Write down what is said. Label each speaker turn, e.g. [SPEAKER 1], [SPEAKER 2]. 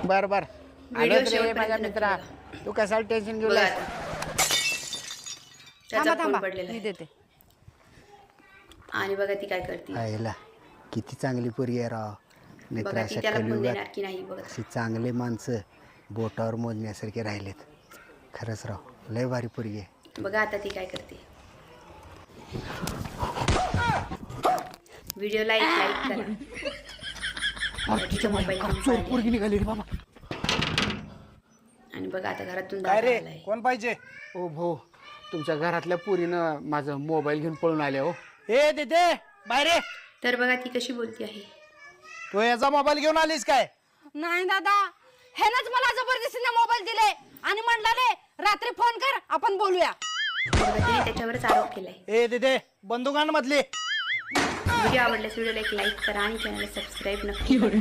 [SPEAKER 1] बर बर
[SPEAKER 2] व्हिडिओ
[SPEAKER 1] आलोच रे
[SPEAKER 2] शेवटपर्यंत
[SPEAKER 1] माझ्या
[SPEAKER 2] नक्की
[SPEAKER 1] मित्रा.
[SPEAKER 2] बघा.
[SPEAKER 1] तू कशाला टेन्शन घेऊ
[SPEAKER 2] बघा
[SPEAKER 1] लागला?
[SPEAKER 2] आता. त्याचा फोन पडलेला
[SPEAKER 3] मी
[SPEAKER 2] आहे
[SPEAKER 3] देते.
[SPEAKER 2] आणि बघा ती काय करते.
[SPEAKER 1] आईला किती चांगली पोरगी आहे राव. मित्र
[SPEAKER 2] बघा ती
[SPEAKER 1] अशा
[SPEAKER 2] त्याला फोन
[SPEAKER 1] कलियुगात
[SPEAKER 2] देणार की नाही बघा.
[SPEAKER 1] अशी चांगले माणसं बोटावर मोजण्यासारखे राहिलेत. खरंच राव लय भारी पोरगी आहे.
[SPEAKER 2] बघा आता ती काय करते. व्हिडिओ लाईक करा. तिच्या मोबाईल
[SPEAKER 1] पोरगी निघाली रे बाबा.
[SPEAKER 2] आणि बघा आता घरातून
[SPEAKER 4] काय
[SPEAKER 2] दादा
[SPEAKER 4] रे
[SPEAKER 2] आलाय.
[SPEAKER 4] कोण पाहिजे?
[SPEAKER 1] ओ भाऊ तुमच्या घरातल्या पोरीनं माझा मोबाईल घेऊन पळून आले हो.
[SPEAKER 4] ए देते बाहेर ये.
[SPEAKER 2] तर बघा ती कशी बोलती आहे.
[SPEAKER 4] तू याचा मोबाईल घेऊन आलीस काय?
[SPEAKER 3] नाही दादा, ह्यानंच मला जबरदस्तीने मोबाईल दिले आणि म्हणले रात्री फोन कर आपण बोलूया.
[SPEAKER 2] बघा तिने त्याच्यावरच आरोप केलाय.
[SPEAKER 4] ए देते बंदुकांमधली.
[SPEAKER 2] व्हिडिओ आवडल्यास व्हिडिओला एक लाईक करा आणि चॅनलला सबस्क्राईब नक्की करा.